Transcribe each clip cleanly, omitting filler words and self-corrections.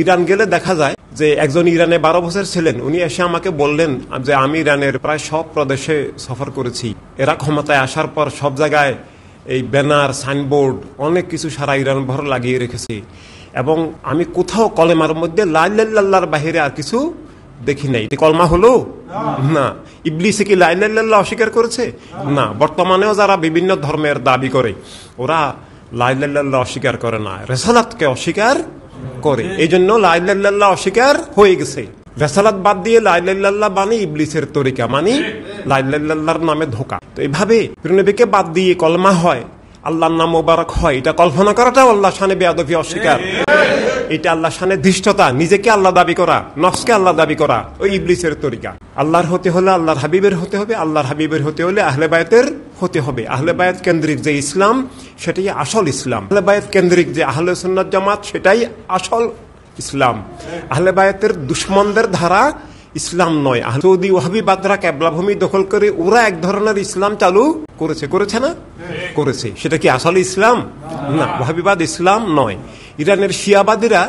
Iran গেলে দেখা যায় যে একজন ইরানে 12 বছর ছিলেন, উনি এসে আমাকে বললেন যে আমি ইরানের প্রায় সব প্রদেশে সফর করেছি। এরা ক্ষমতায় আসার পর সব জায়গায় এই ব্যানার, সাইনবোর্ড, অনেক কিছু সারা ইরান ভর লাগিয়ে রেখেছে, এবং আমি কোথাও কলেমার মধ্যে লা ইলাহা ইল্লাল্লাহর বাহিরে আর কিছু দেখি নাই। কলমা হলো না। ইবলিসে কি লা ইলাহা ইল্লাল্লাহ অস্বীকার করেছে? না। বর্তমানেও যারা বিভিন্ন ধর্মের দাবি করে ওরা লা ইলাহা ইল্লাল্লাহ অস্বীকার করে না, রিসালাতকে অস্বীকার করে। এই জন্য লা ইলাহা ইল্লাল্লাহ অস্বীকার হয়ে গেছে। রিসালাত বাদ দিয়ে লা ইলাহা ইল্লাল্লাহ মানে ইবলিসের তরিকা, মানে লা ইলাহা ইল্লাল্লাহর নামে ধোঁকা। তো এইভাবে নবীকে বাদ দিয়ে কলমা হয়, আল্লাহর নাম মোবারক হয়, এটা কল্পনা করাটাও আল্লাহর শানে বেয়াদবি, অস্বীকার। এটা আল্লাহর শানে ধৃষ্টতা, নিজেকে আল্লাহ দাবি করা, নফসকে আল্লাহ দাবি করা, ওই ইবলিসের তরিকা। আল্লাহর হতে হলে আল্লাহর হাবিবের হতে হবে, আল্লাহর হাবিবের হতে হলে আহলে বায়াতের হতে হবে। আহলে বায়াত কেন্দ্রিক যে ইসলাম সেটাই আসল ইসলাম। আহলে বায়াত কেন্দ্রিক যে আহলে সুন্নাত জামাত সেটাই আসল ইসলাম। আহলে বায়াতের দুশমনদের ধারা ইসলাম নয়। সৌদি ওয়াহাবিবাদরা কেবলাভূমি দখল করে ওরা এক ধরনের ইসলাম চালু করেছে না? করেছে। সেটা কি আসলে ইসলাম? না, ওয়াহাবিবাদ ইসলাম নয়। ইরানের শিয়াবাদীরা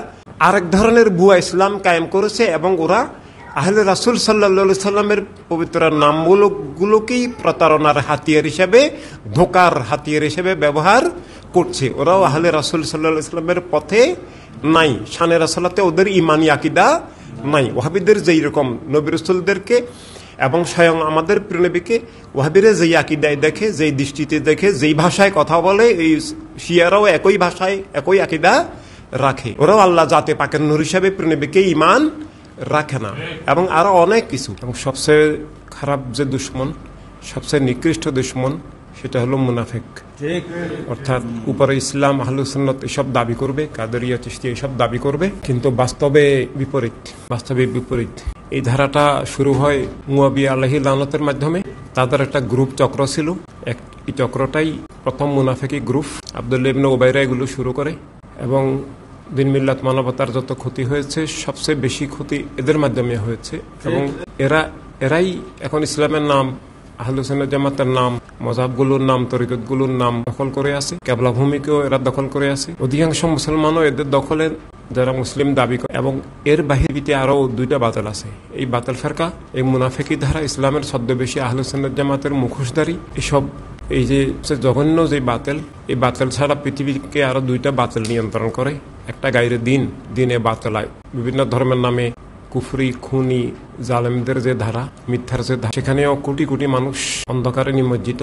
আরেক ধরনের ভুয়া ইসলাম কায়েম করেছে, এবং ওরা আহলে রাসূল সাল্লাল্লাহু সাল্লামের পবিত্র নামগুলোকেই প্রতারণার হাতিয়ার হিসেবে, ধোঁকার হাতিয়ার হিসেবে ব্যবহার করছে। ওরাও আহলে রাসূল সাল্লাল্লাহু সাল্লামের পথে নাই, শানে রাসূলাতে ওদের ঈমানি আকীদা নাই। ওয়াহাবিদের যেই রকম নবী রাসূলদেরকে এবং স্বয়ং আমাদের প্রিয় নবীকে ওয়াহাবিরা যেই আকীদায় দেখে, যেই দৃষ্টিতে দেখে, যেই ভাষায় কথা বলে, এই শিয়ারাও একই ভাষায় একই আকীদা রাখে। ওরাও আল্লাহ জাতে পাকের নূর হিসাবে প্রিয় নবীকে ঈমান রাখে না, এবং আরো অনেক কিছু। এবং সবচেয়ে খারাপ যে দুশমন, সবচেয়ে নিকৃষ্ট দুশমন, সেটা হলো মুনাফিক। অর্থাৎ উপরে ইসলাম, আহলে সুন্নাত এসব দাবি করবে, কাদেরিয়া, চিশতিয়া এসব দাবি করবে, কিন্তু বাস্তবে বিপরীত। এই ধারাটা শুরু হয় মুয়াবিয়া আলাইহি লানতের মাধ্যমে। তাদের একটা গ্রুপ চক্র ছিল, এই চক্রটাই প্রথম মুনাফিকি গ্রুপ। আব্দুল্লাহ ইবনে উবাইরা এগুলো শুরু করে, এবং দিন মিল্লাত মানবতার যত ক্ষতি হয়েছে সবচেয়ে বেশি ক্ষতি এদের মাধ্যমে হয়েছে। এবং এরাই এখন ইসলামের নাম, আহলে সুন্নাত জামাতের নাম, মযহাবগুলোর নাম, তরিকতগুলোর নাম দখল করে আছে। কেবলা ভূমিকেও এরা দখল করে আছে। অধিকাংশ মুসলমানও এদের দখলে যারা মুসলিম দাবি করে। এবং এর বাহিরে আরো দুইটা বাতিল আছে। এই বাতিল ফেরকা, এই মুনাফিকি ধারা, ইসলামের ছদ্মবেশী আহলে সুন্নাত জামাতের মুখোশধারী, এসব এই যে জঘন্য যে বাতিল, এই বাতিল ছাড়া পৃথিবীকে আরো দুইটা বাতিল নিয়ন্ত্রণ করে। একটা গায়রে দিনে বাতিলায় বিভিন্ন ধর্মের নামে কুফরি, খুনি, জালেমদের যে ধারা, মিথ্যার যে ধারা, সেখানেও কোটি কোটি মানুষ অন্ধকারে নিমজ্জিত।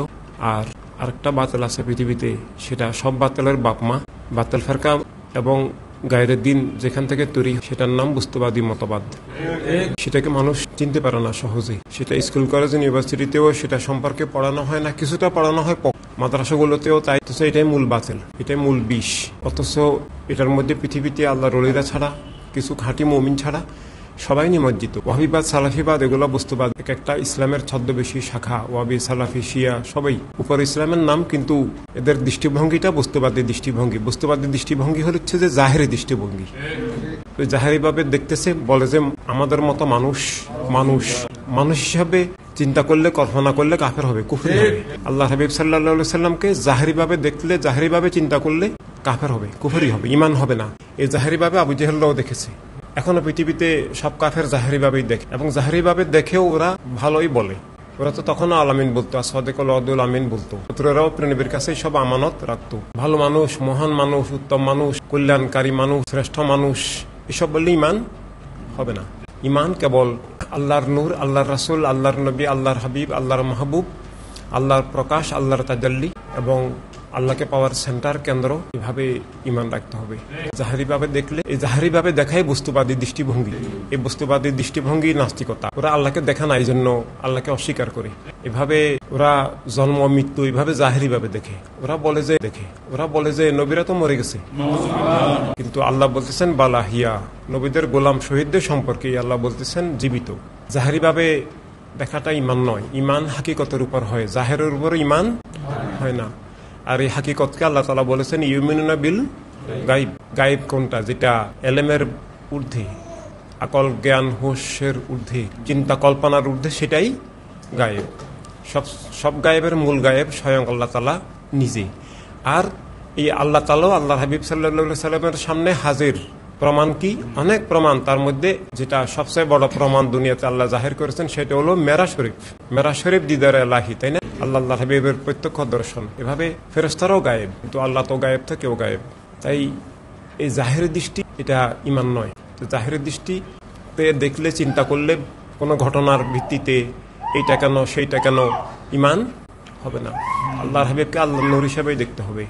আর আরেকটা বাতিল আছে পৃথিবীতে, সেটা সব বাতিলের বাপমা, বাতিল ফেরকা এবং গায়রে দিন যেখান থেকে তৈরি, সেটার নাম বস্তুবাদী মতবাদ। সেটাকে মানুষ চিনতে পারে না সহজে। সেটা স্কুল, কলেজ, ইউনিভার্সিটিতেও সেটা সম্পর্কে পড়ানো হয় না, কিছুটা পড়ানো হয় মাদ্রাসাগুলোতেও, তাই তো এটাই মূল বাতিল, এটাই মূল বিষ। অথচ এটার মধ্যে পৃথিবীতে আল্লাহর ওলিরা ছাড়া, কিছু খাঁটি মুমিন ছাড়া সবাই নিমজ্জিত। ওয়াহাবিবাদ, সালাফিবাদ এগুলো বস্তুবাদ, এক একটা ইসলামের ছদ্মবেশী শাখা। ওয়াহাবি, সালাফি, শিয়া সবাই উপর ইসলামের নাম, কিন্তু এদের দৃষ্টিভঙ্গিটা বস্তুবাদী দৃষ্টিভঙ্গি। বস্তুবাদী দৃষ্টিভঙ্গি হচ্ছে যে জাহেরি দৃষ্টিভঙ্গি। জাহেরি ভাবে দেখতেছে, বলে যে আমাদের মতো মানুষ হিসাবে চিন্তা করলে, কল্পনা করলে কাফের হবে, কুফর হবে। আল্লাহ হাবিব সাল্লাল্লাহু সাল্লামকে জাহেরি ভাবে দেখলে, জাহেরি ভাবে চিন্তা করলে কাফের হবে, কুফরি হবে, ঈমান হবে না। এই জাহেরি ভাবে আবু জেহেলও দেখেছে। এখনো পৃথিবীতে সব কাফের জাহেরি ভাবেই দেখে, এবং জাহেরি ভাবে দেখেও ওরা ভালোই বলে। ওরা তো তখনও আলামিন বলতো, সাদেকুল আদুল আমিন বলতো। ওরাও প্রেরণবীর কাছে সব আমানত রাখতো। ভালো মানুষ, মহান মানুষ, উত্তম মানুষ, কল্যাণকারী মানুষ, শ্রেষ্ঠ মানুষ, এসব বললে ঈমান হবে না। ঈমান কেবল আল্লাহর নূর, আল্লাহর রাসূল, আল্লাহর নবী, আল্লাহর হাবিব, আল্লাহর মাহবুব, আল্লাহর প্রকাশ, আল্লাহর তাজাল্লি এবং আল্লাহকে পাওয়ার সেন্টার, কেন্দ্র, এভাবে ঈমান রাখতে হবে। জাহেরিভাবে দেখলে, এই জাহেরিভাবে দেখাই বস্তুবাদী দৃষ্টিভঙ্গি। এই বস্তুবাদী দৃষ্টিভঙ্গি নাস্তিকতা। ওরা আল্লাহকে দেখা না, এই জন্য আল্লাহকে অস্বীকার করে। এভাবে ওরা জন্ম, মৃত্যু এভাবে জাহেরিভাবে দেখে। ওরা বলে যে নবীরা তো মরে গেছে, কিন্তু আল্লাহ বলতেছেন বালা হিয়া, নবীদের গোলাম শহীদদের সম্পর্কে আল্লাহ বলতেছেন জীবিত। জাহেরিভাবে দেখাটা ঈমান নয়। ঈমান হাকিকতের উপর হয়, জাহেরের উপর ঈমান হয় না। আর এই হাকিকতকে আল্লাহ তাআলা বলেছেন ইউমিনুনা বিল গায়ব। গায়ব কোনটা? যেটা এলেমের ঊর্ধ্বে, আকল, জ্ঞান, হোশের ঊর্ধ্বে, চিন্তা কল্পনার ঊর্ধ্বে, সেটাই গায়েব। সব গায়েবের মূল গায়েব স্বয়ং আল্লাহ তাআলা নিজে। আর এই আল্লাহ তাআলা আল্লাহর হাবিব সাল্লাল্লাহু আলাইহি সাল্লামের সামনে হাজির, প্রমাণ কি? অনেক প্রমাণ। তার মধ্যে যেটা সবচেয়ে বড় প্রমাণ দুনিয়াতে আল্লাহ জাহির করেছেন সেটা হলো মেরাজ শরীফ। মেরাজ শরীফ দিদারে এলাহি, তাই না? আল্লাহ হাবিবের প্রত্যক্ষ দর্শন। এভাবে ফেরেশতারাও গায়েব, কিন্তু আল্লাহ তো গায়েব, থেকেও গায়েব। তাই এই জাহের দৃষ্টি এটা ঈমান নয়। তো জাহের দৃষ্টিতে দেখলে, চিন্তা করলে, কোনো ঘটনার ভিত্তিতে এইটা কেন সেইটা কেন ঈমান হবে না। আল্লাহর হাবিবকে আল্লাহ নূর হিসেবেই দেখতে হবে,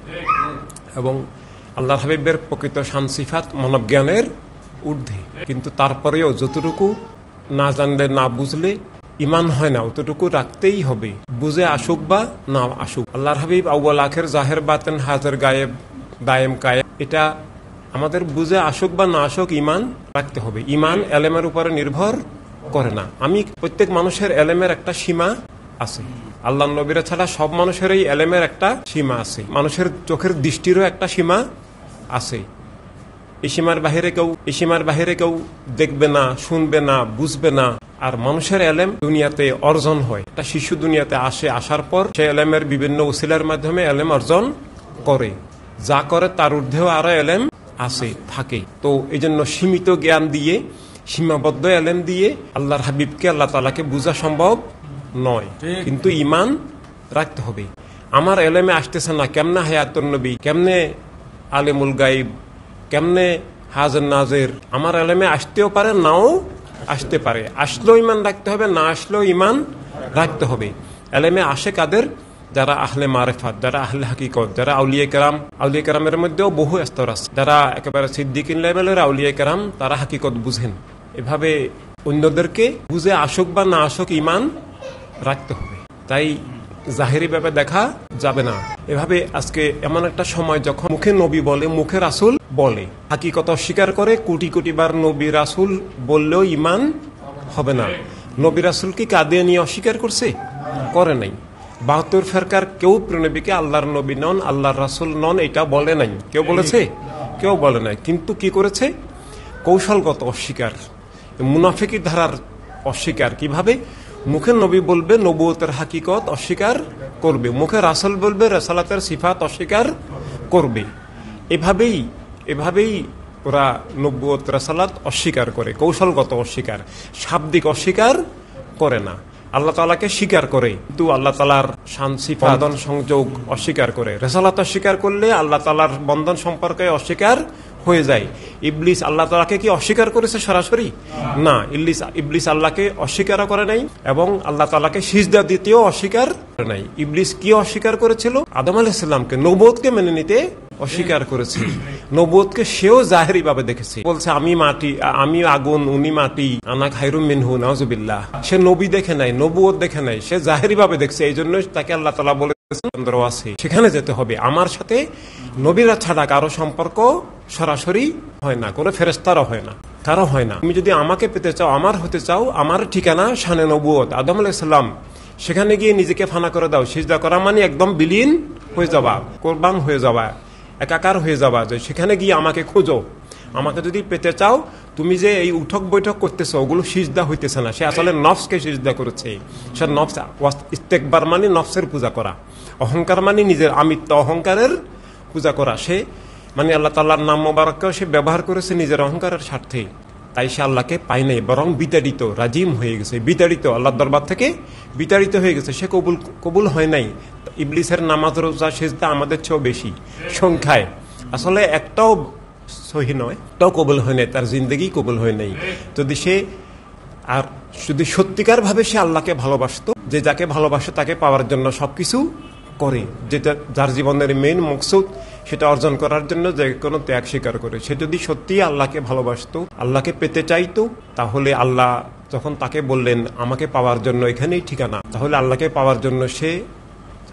এবং আল্লাহর হাবিবের প্রকৃত শান সিফাত মানব জ্ঞানের ঊর্ধ্বে। কিন্তু তারপরেও যতটুকু না জানলে, না বুঝলে ঈমান হয় না, অতটুকু রাখতেই হবে, বুঝে আসুক বা না আসুক। আল্লাহর হাবিব আউয়াল আখের, জাহের বাতেন, হাজের গায়েব, দায়েম কায়েম, এটা আমাদের বুঝে আসুক বা না আসুক ঈমান রাখতে হবে। ঈমান এলেমের উপরে নির্ভর করে না। প্রত্যেক মানুষের এলেমের একটা সীমা আছে। আল্লাহ নবীরা ছাড়া সব মানুষেরই এলেমের একটা সীমা আছে। মানুষের চোখের দৃষ্টিরও একটা সীমা আছে। এই সীমার বাহিরে কেউ দেখবে না, শুনবে না, বুঝবে না। আর মানুষের এলেম দুনিয়াতে অর্জন হয়। একটা শিশু দুনিয়াতে আসে, আসার পর সে এলেমের বিভিন্ন উসিলার মাধ্যমে এলেম অর্জন করে। যা করে তার ঊর্ধ্বেও আরো এলেম আছে, থাকে। তো এই জন্য সীমিত জ্ঞান দিয়ে, সীমাবদ্ধ এলেম দিয়ে আল্লাহর হাবিবকে, আল্লাহ তাআলাকে বোঝা সম্ভব নয়। কিন্তু ঈমান রাখতে হবে। আমার এলেমে আসতেছে না, কেমনে হায়াতুন নবী, কেমনে আলিমুল গাইব, কেমনে হাজর নাজের, আমার এলেমে আসতেও পারে, নাও আসতে পারে। আসলেও ঈমান রাখতে হবে, না আসলেও ঈমান রাখতে হবে। এলেমে আসে কাদের? যারা আহলে মারেফাত, যারা আহলে হাকিকত, যারা আউলিয়া কেরাম। আউলিয়া কেরামের মধ্যেও বহু স্তর আছে। যারা একেবারে সিদ্দিকিন লেভেলের আউলিয়া কেরাম, তারা হাকিকত বুঝেন। এভাবে অন্যদেরকে বুঝে আসুক বা না আসুক ঈমান রাখতে হবে। তাই জাহেরি ভাবে দেখা যাবে না। এভাবে আজকে এমন একটা সময় যখন মুখে নবী বলে, মুখে রাসূল বলে, হাকিকত অস্বীকার করে, কোটি কোটি বার নবী রাসূল বললেও ঈমান হবে না। নবী রাসূল কি কাদিয়ানী অস্বীকার করছে? করে নাই। ৭২ ফেরকার কেউ নবীকে আল্লাহর নবী নন, আল্লাহর রাসূল নন এটা বলে নাই। কেউ বলেছে? কেউ বলে নাই। কিন্তু কি করেছে? কৌশলগত অস্বীকার, মুনাফিকি ধারার অস্বীকার। কিভাবে? মুখে নবী বলবে, নবুয়তের হাকিকত অস্বীকার করবে। মুখে রাসূল বলবে, রাসালাতের সিফাত অস্বীকার করবে। এভাবেই ওরা নবুয়ত, রাসালাত অস্বীকার করে। কৌশলগত অস্বীকার, শাব্দিক অস্বীকার করে না। আল্লাহ তাআলাকে স্বীকার করে, কিন্তু আল্লাহ তাআলার শান সিফাত, বন্ধন সংযোগ অস্বীকার করে। রাসালাত অস্বীকার করলে আল্লাহ তাআলার বন্ধন সম্পর্কে অস্বীকার হয়ে যায়। ইবলিস আল্লাহ তাআলাকে কি অস্বীকার করেছে সরাসরি? না। ইবলিস আল্লাহকে অস্বীকার করে নাই, এবং আল্লাহ তাআলাকে সিজদা দিতেও অস্বীকার করে নাই। ইবলিস কি অস্বীকার করেছিল? আদম আলাইহিস সালামকে, নবুয়তকে মেনে নিতে অস্বীকার করেছে। নবুয়তকে সেও জাহেরি ভাবে দেখেছে। বলছে আমি মাটি, আমি আগুন, উনি মাটি, আনা খায়রুম মিনহু, নাউজুবিল্লাহ। সে নবী দেখে নাই, নবুয়ত দেখে নাই, সে জাহেরি ভাবে দেখছে। এই জন্য তাকে আল্লাহ তাআলা বলে চন্দ্র আছে, সেখানে যেতে হবে। আমার সাথে নবীরা ছাড়া কারো সম্পর্ক সরাসরি হয় না, কোনো ফেরেশতারও হয় না, কারো হয় না। তুমি যদি আমাকে পেতে চাও, আমার হতে চাও, আমার ঠিকানা শানে নবুয়ত, আদম আলাইহিস সালাম। সেখানে গিয়ে নিজেকে ফানা করে দাও। সিজদা করা মানে একদম বিলীন হয়ে যাবা, কোরবান হয়ে যাবা, একাকার হয়ে যাবা। যে সেখানে গিয়ে আমাকে খোঁজো। আমাকে যদি পেতে চাও, তুমি যে এই উঠক বৈঠক করতেছ, ওগুলো সিজদা হইতেছে না। সে আসলে নফসকে সিজদা করেছে। সে নফস, ইস্তেকবার মানে নফসের পূজা করা, অহংকার মানে নিজের আমিত্ব অহংকারের পূজা করা। সে মানে আল্লাহ তাআলার নাম মোবারককেও সে ব্যবহার করেছে নিজের অহংকারের স্বার্থে। তাই সে আল্লাহকে পায় নাই, বরং বিতাড়িত, রাজিম হয়ে গেছে, বিতাড়িত, আল্লাহর দরবার থেকে বিতাড়িত হয়ে গেছে। সে কবুল হয় নাই। ইবলিসের নামাজ, রোজা, সিজদা আমাদের চেয়েও বেশি সংখ্যায়। আসলে একটাও সহি নয়, একটাও কবুল হয় নাই, তার জিন্দেগি কবুল হয় নাই। যদি সত্যিকার ভাবে সে আল্লাহকে ভালোবাসতো, যে যাকে ভালোবাসে তাকে পাওয়ার জন্য সবকিছু করে, যেটা যার জীবনের মেইন মকসুদ, সেটা অর্জন করার জন্য যে কোনো ত্যাগ স্বীকার করে, সে যদি সত্যি আল্লাহকে ভালোবাসতো, আল্লাহকে পেতে চাইতো, তাহলে আল্লাহ যখন তাকে বললেন আমাকে পাওয়ার জন্য এখানেই ঠিকানা, তাহলে আল্লাহকে পাওয়ার জন্য সে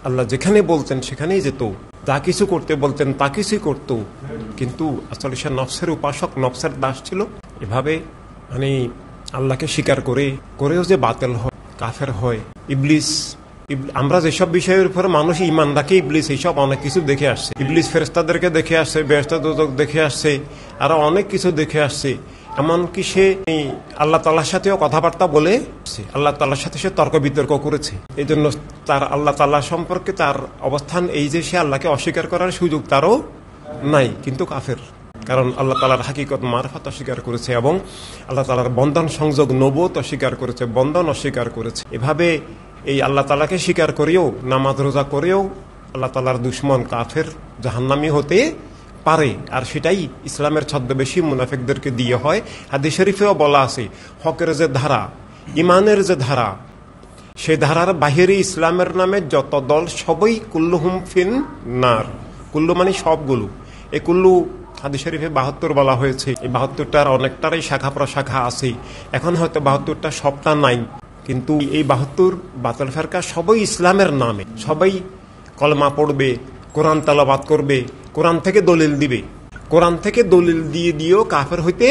আল্লাহ যেখানে বলতেন সেখানেই যেত, যা কিছু করতে বলতেন তা কিছুই করত। কিন্তু আসলে সে নফসের উপাসক, নফসের দাস ছিল। এভাবে মানে আল্লাহকে স্বীকার করেও যে বাতিল হয়, কাফের হয়। ইবলিস, আমরা যেসব বিষয়ের উপর মানুষ ঈমান রাখে, ইবলিস এইসব অনেক কিছু দেখে আসছে। ইবলিস ফেরেশতাদেরকে দেখে আসছে, বেহেশত দোজখ দেখে আসছে, আরো অনেক কিছু দেখে আসছে। এমনকি সে আল্লাহ তাআলার সাথেও কথাবার্তা বলে, আল্লাহ তাআলার সাথে সে তর্ক বিতর্ক করেছে। এই জন্য তার আল্লাহ তাআলা সম্পর্কে তার অবস্থান এই যে সে আল্লাহকে অস্বীকার করার সুযোগ তারও নাই, কিন্তু কাফের। কারণ আল্লাহ তাআলার হাকিকত মারফত অস্বীকার করেছে এবং আল্লাহ তাআলার বন্ধন সংযোগ নবুয়ত অস্বীকার করেছে, বন্ধন অস্বীকার করেছে। এভাবে এই আল্লাহ তাআলাকে স্বীকার করেও, নামাজ রোজা করেও আল্লাহ তাআলার দুশমন কাফের জাহান্নামী হতে পারে। আর সেটাই ইসলামের ছদ্মবেশী মুনাফিকদেরকে দিয়ে হয়। হাদিস শরীফেও বলা আছে, হকের যে ধারা, ইমানের যে ধারা, সেই ধারার বাহিরে ইসলামের নামে যত দল সবই কুল্লুহুম ফিন নার। কুল্লু মানে সবগুলো। এই কুল্লু হাদিস শরীফে 72 বলা হয়েছে। এই 72টার অনেকটারই শাখা প্রশাখা আছে। এখন হয়তো 72টা সবটা নাই, কিন্তু এই 72 বাতিল ফেরকা সবই ইসলামের নামে। সবাই কলমা পড়বে, কোরআন তেলাওয়াত করবে, কোরআন থেকে দলিল দিবে। কোরআন থেকে দলিল দিয়ে দিয়েও কাফের হইতে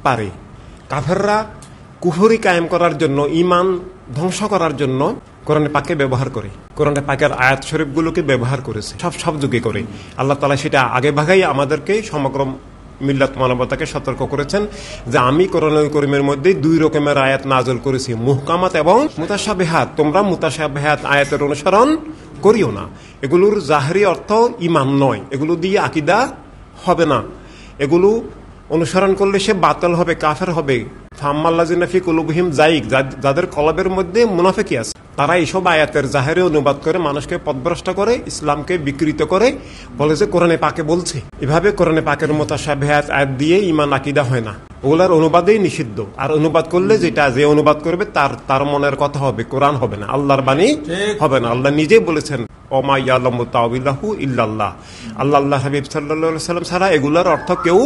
পারে। কাফেররা কুফরি কায়েম করার জন্য, ইমান ধ্বংস করার জন্য কোরআনে পাকে ব্যবহার করে, কোরআনে পাকের আয়াত শরীফগুলোকে ব্যবহার করেছে, সব যুগে করে। আল্লাহ তাআলা সেটা আগে ভাগেই আমাদেরকে, সমগ্র মিল্লাত মানবতাকে সতর্ক করেছেন যে আমি কোরআনুল কারীমের মধ্যে 2 রকমের আয়াত নাযিল করেছি, মুহকামাত এবং মুতাশাবিহাত। তোমরা মুতাশাবিহাত আয়াতের অনুসরণ করিও না। এগুলোর জাহরি অর্থ ইমান নয়, এগুলো দিয়ে আকীদা হবে না। এগুলো অনুসরণ করলে সে বাতিল হবে, কাফের হবে। ফাম্মাল্লাযিনা ফি কুলুবিহিম যায়গ, যাদের কলবের মধ্যে মুনাফিকি আছে, তারা এইসব আয়াতের জাহেরে অনুবাদ করে মানুষকে পথভ্রষ্ট করে, ইসলামকে বিকৃত করে, বলে যে কোরআনে পাকে বলছে। এভাবে কোরআনে পাকের মুতাশাবিহাত আয়াত দিয়ে ইমান আকীদা হয় না, ওগুলার অনুবাদেই নিষিদ্ধ। আর অনুবাদ করলে যে অনুবাদ করবে তার মনের কথা হবে, কোরআন হবে না, আল্লাহর বাণী হবে না। আল্লাহ নিজেই বলেছেন, ওমা ইয়ালামু তাওয়িলাহু ইল্লাল্লাহ, আল্লাহ হাবিব সাল্লাল্লাহু আলাইহি ওয়াসাল্লাম ছাড়া এগুলার অর্থ কেউ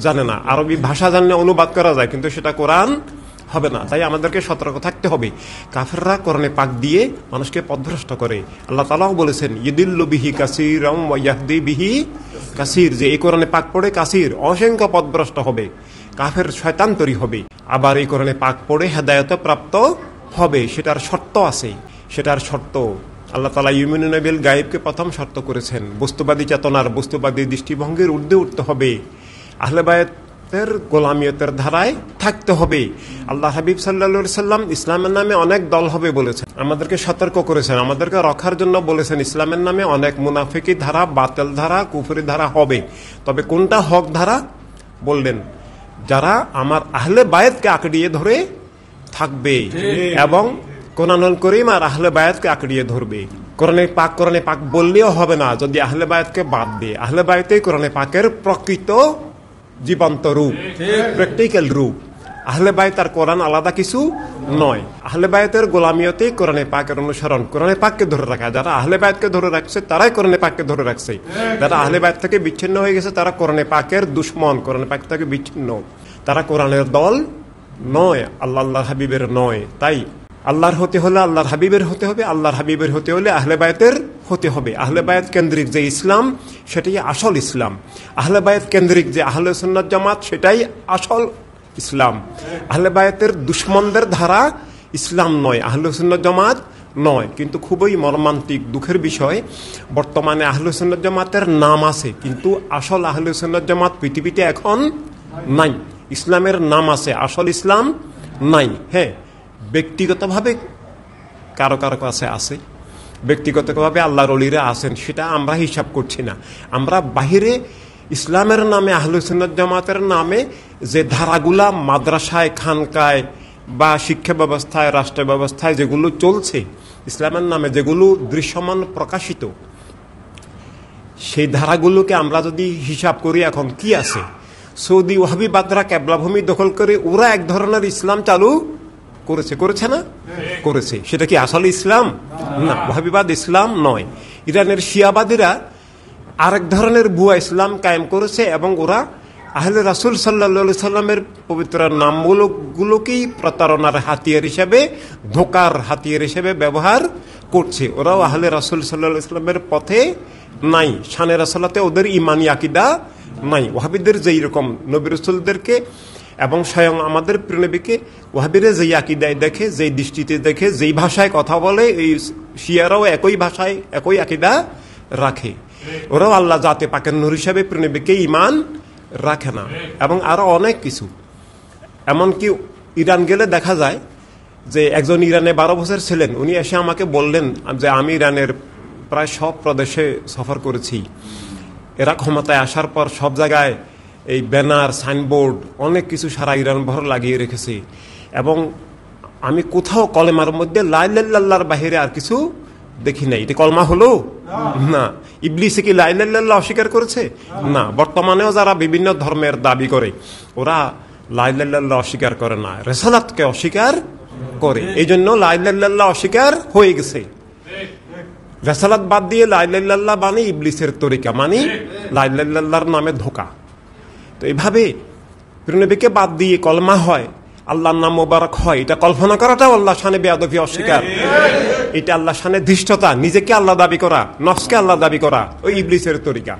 জানে না। আরবি ভাষা জানলে অনুবাদ করা যায়, কিন্তু সেটা কোরআন হবে না। তাই আমাদেরকে সতর্ক থাকতে হবে। কাফেররা কোরআনে পাক দিয়ে মানুষকে পথভ্রষ্ট করে। আল্লাহ তাআলাও বলেছেন, ইদিল্লু বিহি কাসীরাম ওয়া ইয়াহদি বিহি কাসীর, যে এই কোরআনে পাক পড়ে কাসীর অসংখ্য পথভ্রষ্ট হবে, কাফের শয়তান তৈরি হবে। আবার এই কোরআনে পাক পড়ে হেদায়েত প্রাপ্ত হবে, সেটার শর্ত আছে। সেটার শর্ত আল্লাহ তাআলা ইউমিনুনা বিল গায়বকে প্রথম শর্ত করেছেন। বস্তুবাদী চেতনার, বস্তুবাদী দৃষ্টিভঙ্গির ঊর্ধ্বে উঠতে হবে, আহলে বায়াতের গোলামিয়তের ধারায় থাকতে হবে। আল্লাহ হাবিব সাল্লাল্লাহু আলাইহি সাল্লাম ইসলামের নামে অনেক দল হবে বলেছেন, আমাদেরকে সতর্ক করেছেন, আমাদেরকে রক্ষার জন্য বলেছেন। ইসলামের নামে অনেক মুনাফিকি ধারা, বাতিল ধারা, কুফরি ধারা হবে। তবে কোনটা হক ধারা বললেন? যারা আমার আহলে বায়াতকে আঁকড়িয়ে ধরে থাকবে এবং কোরআনুল কারীম আর আহলে বায়াতকে আঁকড়িয়ে ধরবে। কোরআনে পাক বললেও হবে না যদি আহলে বায়াতকে বাদ দিয়ে। আহলে বায়াতেই কোরআনে পাকের প্রকৃত জীবন্ত রূপ, প্র্যাকটিক্যাল রূপ। আহলে বায়াত আর কোরআন আলাদা কিছু নয়। আহলে বায়াতের গোলামিয়তেই কোরআনে পাকের অনুসরণ, কোরআনে পাককে ধরে রাখা। যারা আহলে বায়াতকে ধরে রাখছে তারাই কোরআনে পাককে ধরে রাখছে। যারা আহলে বায়াত থেকে বিচ্ছিন্ন হয়ে গেছে তারা কোরআনে পাকের দুশমন, কোরআনে পাক থেকে বিচ্ছিন্ন। তারা কোরআনের দল নয়, আল্লাহর হাবিবের নয়। তাই আল্লাহর হতে হলে আল্লাহর হাবিবের হতে হবে, আল্লাহর হাবিবের হতে হলে আহলে বায়াতের হতে হবে। আহলে বায়াত কেন্দ্রিক যে ইসলাম, সেটাই আসল ইসলাম। আহলে বায়াত কেন্দ্রিক যে আহলে সুন্নাত জামাত, সেটাই আসল ইসলাম। আহলে বায়াতের দুশমনদের ধারা ইসলাম নয়, আহলে সুন্নাত জামাত নয়। কিন্তু খুবই মর্মান্তিক, দুঃখের বিষয়, বর্তমানে আহলে সুন্নাত জামাতের নাম আছে, কিন্তু আসল আহলে সুন্নাত জামাত পৃথিবীতে এখন নাই। ইসলামের নাম আছে, আসল ইসলাম নাই। হ্যাঁ, ব্যক্তিগতভাবে কারো কারো কাছে আছে, ব্যক্তিগতভাবে আল্লাহর ওলিরা আছেন, সেটা আমরা হিসাব করছি না। আমরা বাহিরে ইসলামের নামে, আহলে সুন্নাত জামাতের নামে যে ধারাগুলা মাদ্রাসায়, খানকায় বা শিক্ষা ব্যবস্থায়, রাষ্ট্র ব্যবস্থায় যেগুলো চলছে, ইসলামের নামে যেগুলো দৃশ্যমান প্রকাশিত, সেই ধারাগুলোকে আমরা যদি হিসাব করি, এখন কি আছে? সৌদি ওয়াহাবিবাদরা কেবলাভূমি দখল করে ওরা এক ধরনের ইসলাম চালু করেছে না? করেছে। সেটা কি আসলে ইসলাম? না, ওয়াহাবিবাদ ইসলাম নয়। ইরানের শিয়াবাদীরা আরেক ধরনের ভুয়া ইসলাম কায়েম করেছে এবং ওরা আহলে রাসূল সাল্লাল্লাহু আলাইহি সাল্লামের পবিত্র নামগুলোকেই প্রতারণার হাতিয়ার হিসেবে, ধোকার হাতিয়ার হিসেবে ব্যবহার করছে। ওরাও আহলে রাসূল সাল্লাল্লাহু আলাইহি সাল্লামের পথে নাই, শানে রাসূলাতে ওদের ঈমানি আকীদা নাই। ওয়াহাবিদের যেই রকম নবী রাসূলদেরকে এবং স্বয়ং আমাদের প্রিয়নবীকে ওয়াহাবিরা যেই আকীদায় দেখে, যেই দৃষ্টিতে দেখে, যেই ভাষায় কথা বলে, এই শিয়ারাও একই ভাষায়, একই আকীদা রাখে। ওরাও আল্লাহ জাতে পাকের নূর হিসাবে প্রিয়নবীকে ঈমান রাখে না, এবং আরো অনেক কিছু। এমনকি ইরান গেলে দেখা যায় যে একজন ইরানে 12 বছর ছিলেন, উনি এসে আমাকে বললেন যে আমি ইরানের প্রায় সব প্রদেশে সফর করেছি। এরা ক্ষমতায় আসার পর সব জায়গায় এই ব্যানার সাইনবোর্ড অনেক কিছু সারা ইরান ভর লাগিয়ে রেখেছে, এবং আমি কোথাও কলেমার মধ্যে লা ইলাহা ইল্লাল্লাহর বাহিরে আর কিছু দেখি নাই। এটা কলমা হলো না। ইবলিসে কি লা ইলাহা ইল্লাল্লাহ অস্বীকার করেছে? না। বর্তমানেও যারা বিভিন্ন ধর্মের দাবি করে ওরা লা ইলাহা ইল্লাল্লাহ অস্বীকার করে না, রিসালাতকে অস্বীকার করে। এই জন্য লা ইলাহা ইল্লাল্লাহ অস্বীকার হয়ে গেছে। রিসালাত বাদ দিয়ে লা ইলাহা ইল্লাল্লাহ মানে ইবলিসের তরিকা, মানে লা ইলাহা ইল্লাল্লাহর নামে ধোঁকা। তো এইভাবে প্রিয়নবীকে বাদ দিয়ে কলমা হয়, আল্লাহর নাম মোবারক হয়, এটা কল্পনা করাটাও আল্লাহ শানে বেয়াদবি, অস্বীকার। এটা আল্লাহ শানে ধৃষ্টতা, নিজেকে আল্লাহ দাবি করা, নফসকে আল্লাহ দাবি করা, ওই ইবলিসের তরিকা।